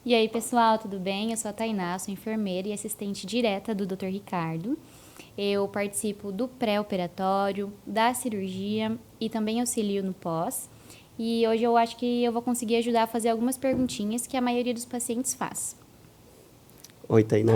E aí, pessoal, tudo bem? Eu sou a Tainá, sou enfermeira e assistente direta do Dr. Ricardo. Eu participo do pré-operatório, da cirurgia e também auxilio no pós. E hoje eu acho que eu vou conseguir ajudar a fazer algumas perguntinhas que a maioria dos pacientes faz. Oi, Tainá.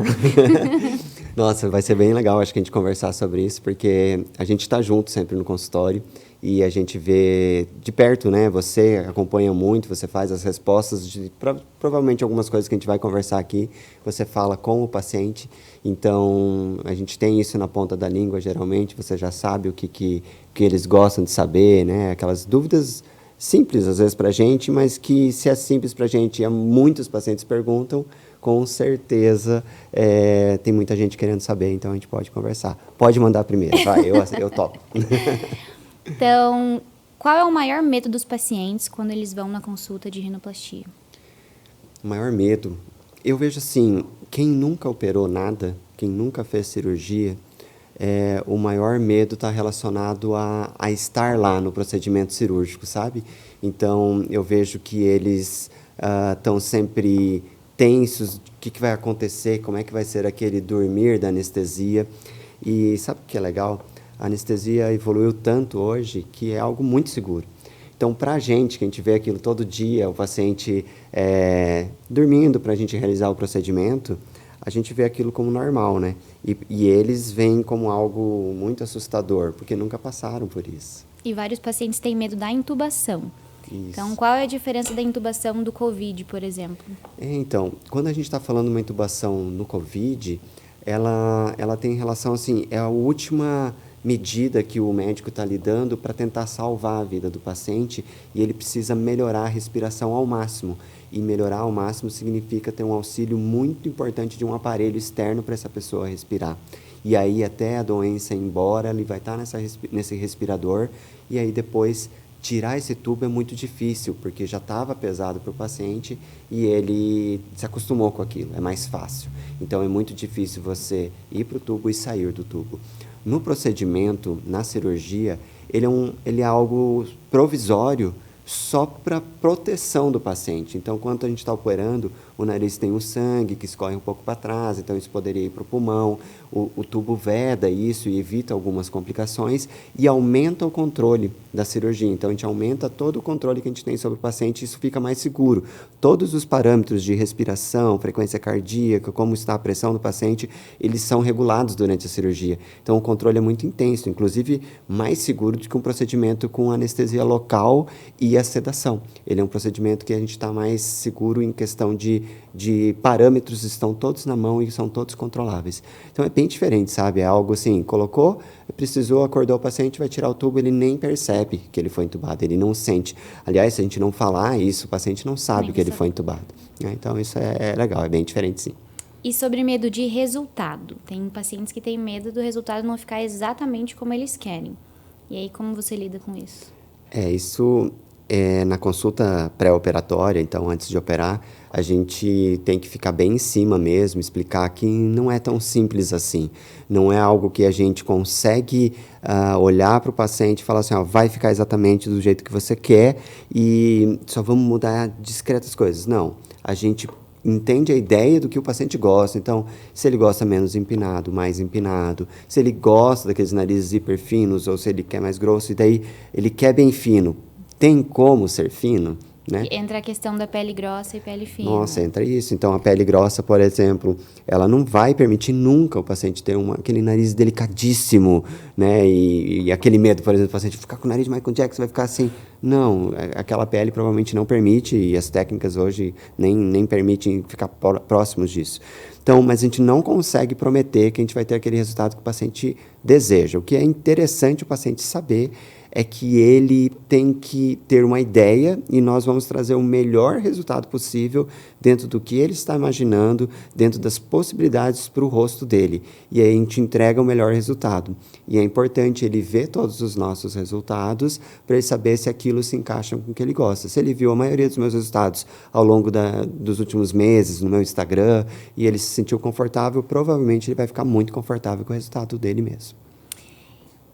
Nossa, vai ser bem legal, acho que a gente conversar sobre isso, porque a gente está junto sempre no consultório e a gente vê de perto, né? Você acompanha muito, você faz as respostas de provavelmente algumas coisas que a gente vai conversar aqui, você fala com o paciente, então a gente tem isso na ponta da língua, geralmente, você já sabe o que eles gostam de saber, né? Aquelas dúvidas simples às vezes para a gente, mas que se é simples para a gente e muitos pacientes perguntam, com certeza tem muita gente querendo saber, então a gente pode conversar. Pode mandar primeiro, vai, eu topo. Então, qual é o maior medo dos pacientes quando eles vão na consulta de rinoplastia? O maior medo, eu vejo assim, quem nunca operou nada, quem nunca fez cirurgia, o maior medo está relacionado a estar lá no procedimento cirúrgico, sabe? Então, eu vejo que eles estão sempre tensos, o que vai acontecer, como é que vai ser aquele dormir da anestesia. E sabe o que é legal? A anestesia evoluiu tanto hoje que é algo muito seguro. Então, para a gente, que a gente vê aquilo todo dia, o paciente dormindo para a gente realizar o procedimento, a gente vê aquilo como normal, né? E eles veem como algo muito assustador, porque nunca passaram por isso. E vários pacientes têm medo da intubação. Então, Isso. qual é a diferença da intubação do COVID, por exemplo? Então, quando a gente está falando de uma intubação no COVID, ela tem relação, assim, é a última medida que o médico está lhe dando para tentar salvar a vida do paciente e ele precisa melhorar a respiração ao máximo. E melhorar ao máximo significa ter um auxílio muito importante de um aparelho externo para essa pessoa respirar. E aí, até a doença ir embora, ele vai estar nesse respirador e aí depois tirar esse tubo é muito difícil, porque já estava pesado para o paciente e ele se acostumou com aquilo, é mais fácil. Então é muito difícil você ir para o tubo e sair do tubo. No procedimento, na cirurgia, ele é algo provisório só para proteção do paciente. Então, quando a gente está operando, o nariz tem o sangue que escorre um pouco para trás, então isso poderia ir para o pulmão. O tubo veda isso e evita algumas complicações e aumenta o controle da cirurgia. Então, a gente aumenta todo o controle que a gente tem sobre o paciente e isso fica mais seguro. Todos os parâmetros de respiração, frequência cardíaca, como está a pressão do paciente, eles são regulados durante a cirurgia. Então, o controle é muito intenso, inclusive mais seguro do que um procedimento com anestesia local e a sedação. Ele é um procedimento que a gente está mais seguro em questão de parâmetros, estão todos na mão e são todos controláveis. Então, é bem diferente, sabe? É algo assim, colocou, precisou, acordou o paciente, vai tirar o tubo, ele nem percebe que ele foi entubado, ele não sente. Aliás, se a gente não falar isso, o paciente não sabe que ele foi entubado. Então, isso é legal, é bem diferente, sim. E sobre medo de resultado? Tem pacientes que têm medo do resultado não ficar exatamente como eles querem. E aí, como você lida com isso? Isso na consulta pré-operatória, então antes de operar, a gente tem que ficar bem em cima mesmo, explicar que não é tão simples assim. Não é algo que a gente consegue olhar para o paciente e falar assim, ó, vai ficar exatamente do jeito que você quer e só vamos mudar discretas coisas. Não, a gente entende a ideia do que o paciente gosta. Então, se ele gosta menos empinado, mais empinado, se ele gosta daqueles narizes hiperfinos ou se ele quer mais grosso, e daí ele quer bem fino, tem como ser fino, né? Entra a questão da pele grossa e pele fina. Nossa, entra isso. Então, a pele grossa, por exemplo, ela não vai permitir nunca o paciente ter aquele nariz delicadíssimo, né? E aquele medo, por exemplo, do paciente ficar com o nariz de Michael Jackson, vai ficar assim. Não, aquela pele provavelmente não permite, e as técnicas hoje nem permitem ficar próximos disso. Então, mas a gente não consegue prometer que a gente vai ter aquele resultado que o paciente deseja. O que é interessante o paciente saber é que ele tem que ter uma ideia e nós vamos trazer o melhor resultado possível dentro do que ele está imaginando, dentro das possibilidades para o rosto dele. E aí a gente entrega o melhor resultado. E é importante ele ver todos os nossos resultados para ele saber se aquilo se encaixa com o que ele gosta. Se ele viu a maioria dos meus resultados ao longo dos últimos meses no meu Instagram e ele se sentiu confortável, provavelmente ele vai ficar muito confortável com o resultado dele mesmo.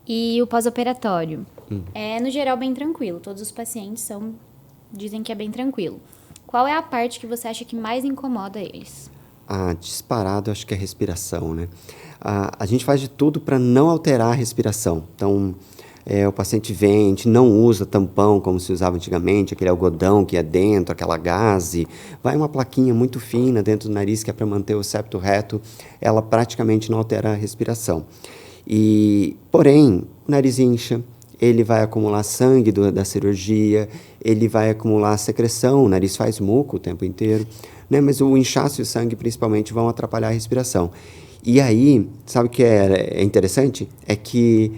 E o pós-operatório? É, no geral, bem tranquilo. Todos os pacientes dizem que é bem tranquilo. qual é a parte que você acha que mais incomoda eles? Disparado, acho que é a respiração, né? A gente faz de tudo para não alterar a respiração. Então, o paciente vem, a gente não usa tampão como se usava antigamente, aquele algodão que é dentro, aquela gaze. Vai uma plaquinha muito fina dentro do nariz que é para manter o septo reto, ela praticamente não altera a respiração. Porém, o nariz incha, ele vai acumular sangue da cirurgia, ele vai acumular secreção, o nariz faz muco o tempo inteiro, né? Mas o inchaço e o sangue principalmente vão atrapalhar a respiração. E aí, sabe o que é interessante? É que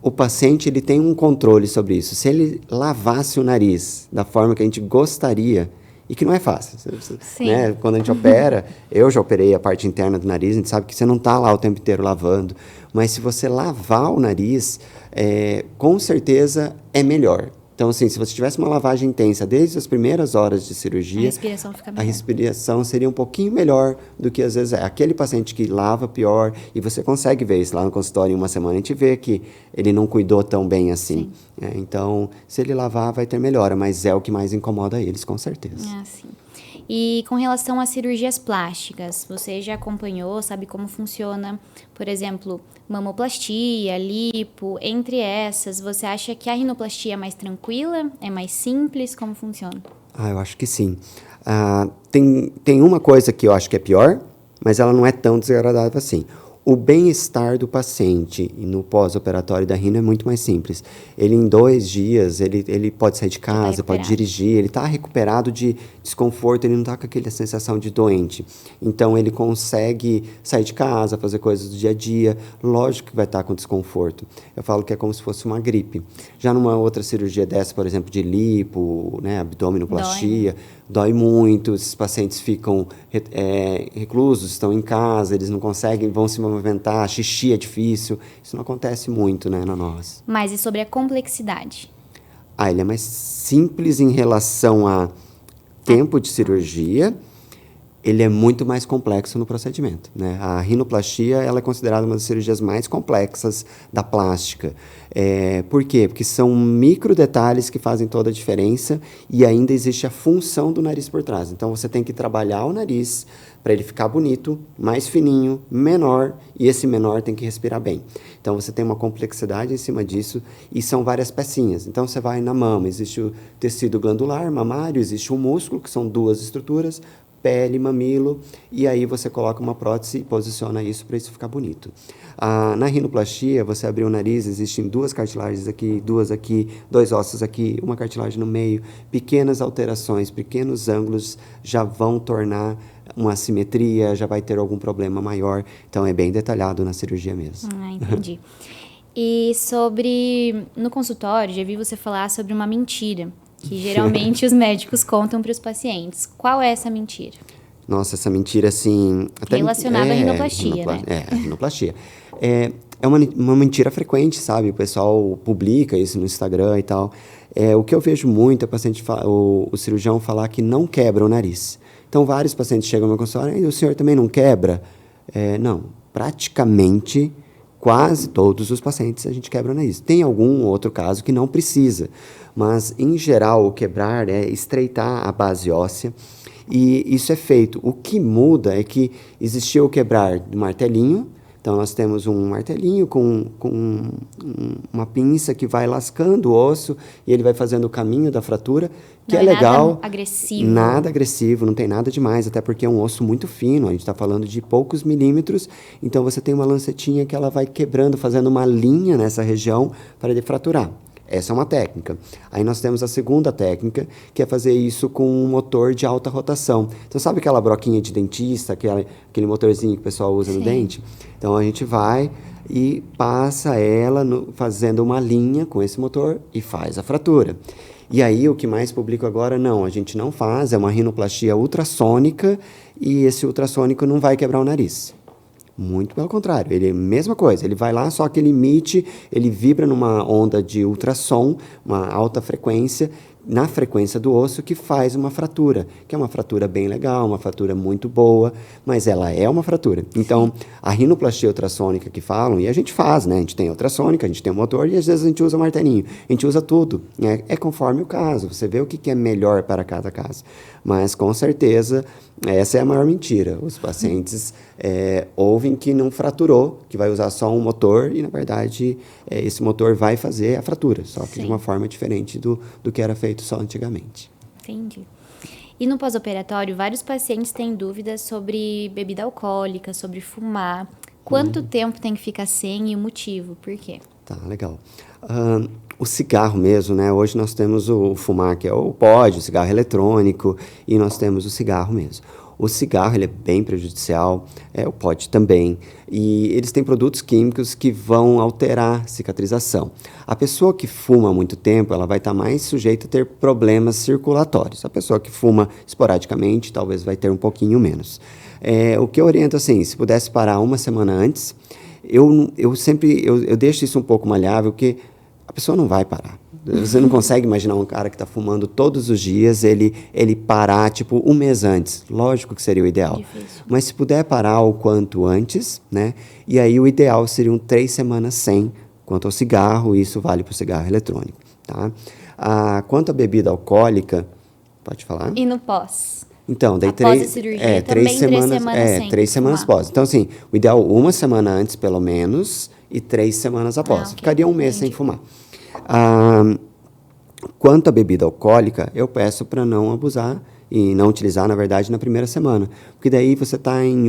o paciente ele tem um controle sobre isso. Se ele lavasse o nariz da forma que a gente gostaria, e que não é fácil, né? Quando a gente opera, eu já operei a parte interna do nariz, a gente sabe que você não está lá o tempo inteiro lavando, mas se você lavar o nariz, com certeza é melhor. Então, assim, se você tivesse uma lavagem intensa desde as primeiras horas de cirurgia, A respiração fica melhor. A respiração seria um pouquinho melhor do que, às vezes, aquele paciente que lava pior, e você consegue ver isso lá no consultório em uma semana, a gente vê que ele não cuidou tão bem assim. Então, se ele lavar, vai ter melhora, mas é o que mais incomoda eles, com certeza. Sim. E com relação às cirurgias plásticas, você já acompanhou, sabe como funciona, por exemplo, mamoplastia, lipo, entre essas, você acha que a rinoplastia é mais tranquila, é mais simples, como funciona? Eu acho que sim. Tem uma coisa que eu acho que é pior, mas ela não é tão desagradável assim. O bem-estar do paciente no pós-operatório da rino é muito mais simples. Ele, em 2 dias, ele pode sair de casa, pode dirigir, ele está recuperado de desconforto, ele não está com aquela sensação de doente. Então, ele consegue sair de casa, fazer coisas do dia a dia. Lógico que vai estar com desconforto. Eu falo que é como se fosse uma gripe. Já numa outra cirurgia dessa, por exemplo, de lipo, né, abdominoplastia, dói muito, esses pacientes ficam reclusos, estão em casa, eles não conseguem, vão se movimentar, xixi é difícil. Isso não acontece muito, né, na nós. Mas e sobre a complexidade? Ele é mais simples em relação a tempo de cirurgia, ele é muito mais complexo no procedimento, né? A rinoplastia ela é considerada uma das cirurgias mais complexas da plástica. Por quê? Porque são micro detalhes que fazem toda a diferença e ainda existe a função do nariz por trás. Então, você tem que trabalhar o nariz para ele ficar bonito, mais fininho, menor, e esse menor tem que respirar bem. Então, você tem uma complexidade em cima disso e são várias pecinhas. Então, você vai na mama, existe o tecido glandular, mamário, existe o músculo, que são 2 estruturas, pele, mamilo, e aí você coloca uma prótese e posiciona isso para isso ficar bonito. Na rinoplastia, você abriu o nariz, existem 2 cartilagens aqui, 2 aqui, 2 ossos aqui, uma cartilagem no meio. Pequenas alterações, pequenos ângulos já vão tornar uma assimetria, já vai ter algum problema maior. Então, é bem detalhado na cirurgia mesmo. Entendi. E no consultório, já vi você falar sobre uma mentira que geralmente os médicos contam para os pacientes. Qual é essa mentira? Nossa, essa mentira, assim... Relacionada à rinoplastia, né? A rinoplastia. É uma mentira frequente, sabe? O pessoal publica isso no Instagram e tal. O que eu vejo muito é o cirurgião falar que não quebra o nariz. Então, vários pacientes chegam no meu consultório e o senhor também não quebra? Não, praticamente... Quase todos os pacientes a gente quebra o nariz. Tem algum outro caso que não precisa, mas, em geral, o quebrar é estreitar a base óssea e isso é feito. O que muda é que existia o quebrar do martelinho, então nós temos um martelinho com uma pinça que vai lascando o osso e ele vai fazendo o caminho da fratura, que não é legal. Nada agressivo. Nada agressivo, não tem nada demais, até porque é um osso muito fino, a gente está falando de poucos milímetros, então você tem uma lancetinha que ela vai quebrando, fazendo uma linha nessa região para ele fraturar. Essa é uma técnica. Aí nós temos a segunda técnica, que é fazer isso com um motor de alta rotação. Então, sabe aquela broquinha de dentista, aquele motorzinho que o pessoal usa no dente? Então, a gente vai e passa ela fazendo uma linha com esse motor e faz a fratura. E aí, o que mais publico agora, não, a gente não faz, é uma rinoplastia ultrassônica e esse ultrassônico não vai quebrar o nariz. Muito pelo contrário, ele é a mesma coisa, ele vai lá, só que ele vibra numa onda de ultrassom, uma alta frequência, na frequência do osso que faz uma fratura, que é uma fratura bem legal, uma fratura muito boa, mas ela é uma fratura. Então, a rinoplastia ultrassônica que falam, e a gente faz, né? A gente tem ultrassônica, a gente tem o motor e às vezes a gente usa martelinho, a gente usa tudo. É conforme o caso, você vê o que é melhor para cada caso. Mas, com certeza, essa é a maior mentira. Os pacientes ouvem que não fraturou, que vai usar só um motor e, na verdade, esse motor vai fazer a fratura, só que de uma forma diferente do que era feito só antigamente. Entendi. E no pós-operatório, vários pacientes têm dúvidas sobre bebida alcoólica, sobre fumar. Quanto tempo tem que ficar sem e o motivo? Por quê? Tá, legal. O cigarro mesmo, né? Hoje nós temos o fumar, que é o pod, o cigarro eletrônico, e nós temos o cigarro mesmo. O cigarro ele é bem prejudicial, o pod também, e eles têm produtos químicos que vão alterar a cicatrização. A pessoa que fuma há muito tempo, ela vai estar mais sujeita a ter problemas circulatórios. A pessoa que fuma esporadicamente, talvez vai ter um pouquinho menos. O que eu oriento, assim, se pudesse parar uma semana antes, eu sempre deixo isso um pouco maleável, porque a pessoa não vai parar. Você não consegue imaginar um cara que está fumando todos os dias, ele parar, tipo, um mês antes. Lógico que seria o ideal. Difícil. Mas se puder parar o quanto antes, né? E aí o ideal seriam 3 semanas sem, quanto ao cigarro, isso vale para o cigarro eletrônico, tá? Quanto à bebida alcoólica, pode falar? E no pós? Então, daí Após a cirurgia, também 3 semanas sem 3 semanas fumar. após. Então, assim, o ideal uma semana antes, pelo menos, e 3 semanas após. Ok, Ficaria um mês sem entendi. fumar. Quanto à bebida alcoólica, eu peço para não abusar e não utilizar, na verdade, na primeira semana. Porque daí você está em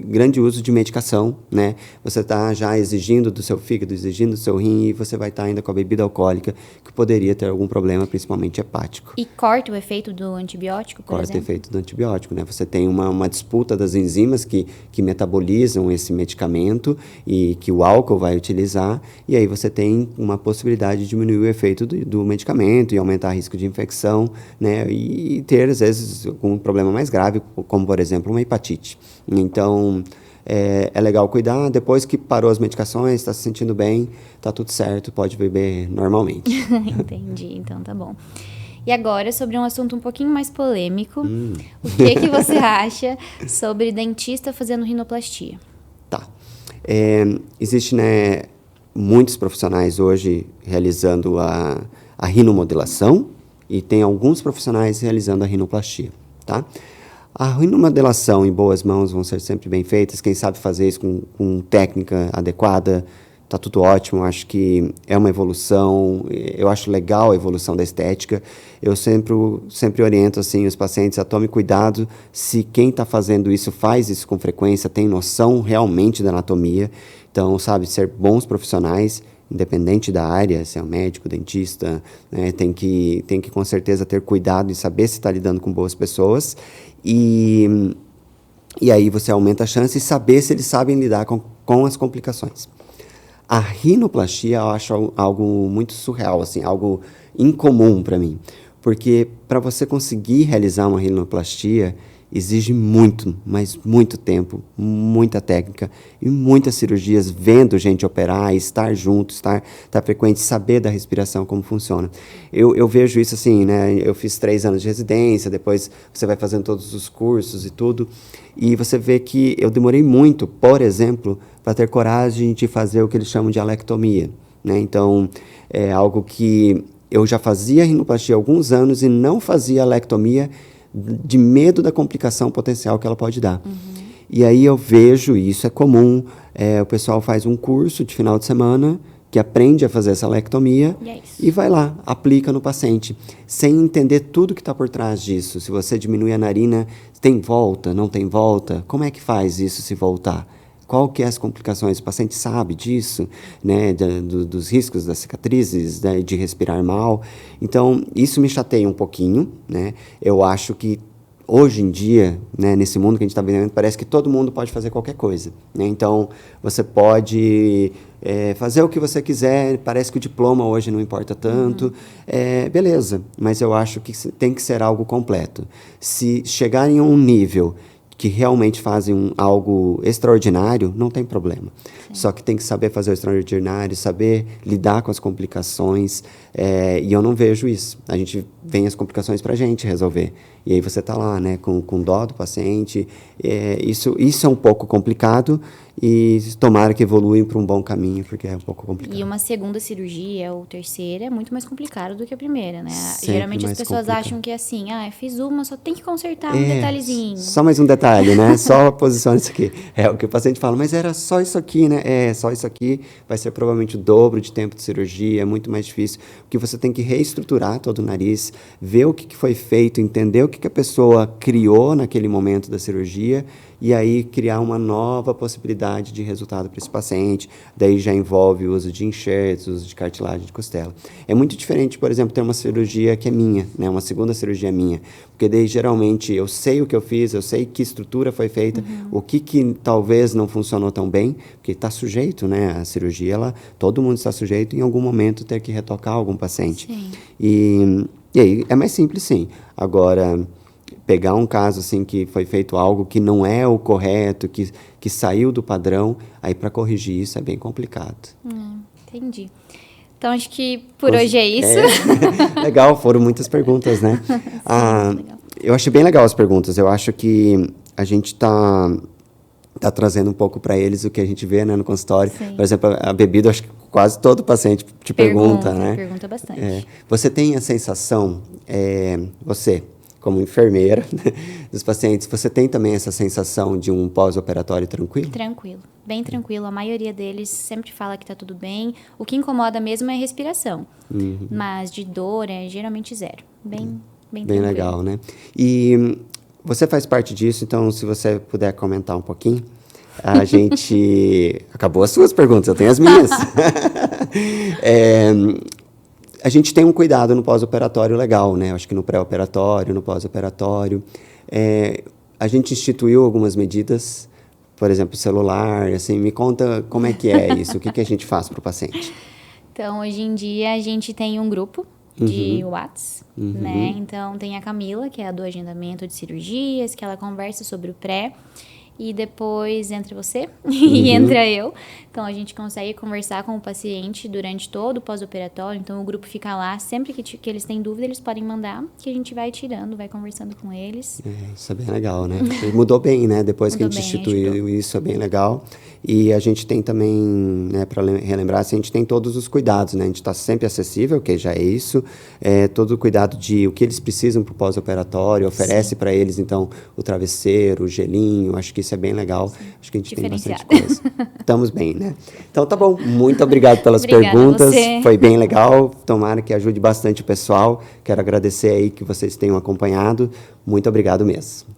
grande uso de medicação, né? Você está já exigindo do seu fígado, exigindo do seu rim, e você vai estar ainda com a bebida alcoólica, que poderia ter algum problema, principalmente hepático. E corta o efeito do antibiótico, por Corta o exemplo? efeito do antibiótico, né? Você tem uma disputa das enzimas que metabolizam esse medicamento e que o álcool vai utilizar, e aí você tem uma possibilidade de diminuir o efeito do medicamento e aumentar o risco de infecção, né? E ter, às vezes, um problema mais grave, como, por exemplo, uma hepatite. Então, é legal cuidar. Depois que parou as medicações, está se sentindo bem, está tudo certo, pode beber normalmente. Entendi, então tá bom. E agora, sobre um assunto um pouquinho mais polêmico, o que você acha sobre dentista fazendo rinoplastia? Tá. Existe, né, muitos profissionais hoje realizando a rinomodelação e tem alguns profissionais realizando a rinoplastia, tá? A rinomodelação em boas mãos vão ser sempre bem feitas. Quem sabe fazer isso com técnica adequada, tá tudo ótimo. Acho que é uma evolução. Eu acho legal a evolução da estética. Eu sempre oriento assim os pacientes a tomem cuidado se quem está fazendo isso faz isso com frequência, tem noção realmente da anatomia. Então, sabe, ser bons profissionais, independente da área, se é um médico, dentista, né, tem que com certeza ter cuidado e saber se está lidando com boas pessoas. E aí você aumenta a chance e saber se eles sabem lidar com as complicações. A rinoplastia eu acho algo muito surreal, assim, algo incomum para mim. Porque para você conseguir realizar uma rinoplastia, exige muito, mas muito tempo, muita técnica e muitas cirurgias, vendo gente operar, estar junto, estar frequente, saber da respiração, como funciona. Eu vejo isso assim, né? Eu fiz 3 anos de residência, depois você vai fazendo todos os cursos e tudo, e você vê que eu demorei muito, por exemplo, para ter coragem de fazer o que eles chamam de alectomia, né? Então, é algo que eu já fazia rinoplastia há alguns anos e não fazia alectomia de medo da complicação potencial que ela pode dar. E aí eu vejo, e isso é comum, o pessoal faz um curso de final de semana que aprende a fazer essa alectomia e vai lá, aplica no paciente, sem entender tudo que está por trás disso. Se você diminui a narina, tem volta, não tem volta? Como é que faz isso se voltar? Qual que é as complicações? O paciente sabe disso, né, dos riscos das cicatrizes, né, de respirar mal. Então, isso me chateia um pouquinho, né? Eu acho que hoje em dia, né, nesse mundo que a gente está vivendo, parece que todo mundo pode fazer qualquer coisa, né? Então, você pode fazer o que você quiser, parece que o diploma hoje não importa tanto. Beleza, mas eu acho que tem que ser algo completo. Se chegar em um nível que realmente fazem algo extraordinário, não tem problema. Sim. Só que tem que saber fazer o extraordinário, saber lidar com as complicações, e eu não vejo isso. A gente vem as complicações para a gente resolver. E aí você está lá, né, com dó do paciente. Isso é um pouco complicado e tomara que evoluem para um bom caminho, porque é um pouco complicado. E uma segunda cirurgia ou terceira é muito mais complicado do que a primeira, né? Sempre geralmente as pessoas complicado. acham que é assim, fiz uma, só tem que consertar um detalhezinho. Só mais um detalhe, né? Só posiciona isso aqui. É o que o paciente fala, mas era só isso aqui, né? Só isso aqui vai ser provavelmente o dobro de tempo de cirurgia, é muito mais difícil, porque você tem que reestruturar todo o nariz, ver o que foi feito, entender o que a pessoa criou naquele momento da cirurgia, e aí criar uma nova possibilidade de resultado para esse paciente. Daí já envolve o uso de enxertos, uso de cartilagem de costela. É muito diferente, por exemplo, ter uma cirurgia que é minha, né? Uma segunda cirurgia minha, porque daí geralmente eu sei o que eu fiz, eu sei que estrutura foi feita, o que talvez não funcionou tão bem, porque está sujeito, né? A cirurgia, todo mundo está sujeito em algum momento ter que retocar algum paciente. Sim. E aí é mais simples, sim. Agora, pegar um caso assim que foi feito algo que não é o correto, que saiu do padrão, aí para corrigir isso é bem complicado. Entendi. Então, acho que por hoje é isso. Legal, foram muitas perguntas, né? Sim, legal. Eu achei bem legal as perguntas. Eu acho que a gente está trazendo um pouco para eles o que a gente vê, né, no consultório. Sim. Por exemplo, a bebida, acho que quase todo paciente te pergunta, né? Pergunta bastante. Você tem a sensação, você, como enfermeira dos pacientes, você tem também essa sensação de um pós-operatório tranquilo? Tranquilo, bem tranquilo. A maioria deles sempre fala que está tudo bem. O que incomoda mesmo é a respiração. Mas de dor é geralmente zero. Bem tranquilo. Bem legal, né? E você faz parte disso, então se você puder comentar um pouquinho. A gente... Acabou as suas perguntas, eu tenho as minhas. A gente tem um cuidado no pós-operatório legal, né? Acho que no pré-operatório, no pós-operatório. A gente instituiu algumas medidas, por exemplo, celular, assim, me conta como é que é isso, o que a gente faz para o paciente? Então, hoje em dia, a gente tem um grupo de WhatsApp, né? Então, tem a Camila, que é a do agendamento de cirurgias, que ela conversa sobre o pré, e depois entra você e entra eu. Então, a gente consegue conversar com o paciente durante todo o pós-operatório. Então, o grupo fica lá. Sempre que eles têm dúvida, eles podem mandar, que a gente vai tirando, vai conversando com eles. Isso é bem legal, né? Mudou bem, né? Depois que a gente instituiu isso, é bem legal. E a gente tem também, né, para relembrar, assim, a gente tem todos os cuidados, né? A gente está sempre acessível, que já é isso. Todo o cuidado de o que eles precisam para o pós-operatório, oferece para eles, então, o travesseiro, o gelinho. Acho que isso é bem legal. Sim. Acho que a gente tem bastante coisa. Estamos bem, né? Então, tá bom. Muito obrigado pelas perguntas. Foi bem legal. Tomara que ajude bastante o pessoal. Quero agradecer aí que vocês tenham acompanhado. Muito obrigado mesmo.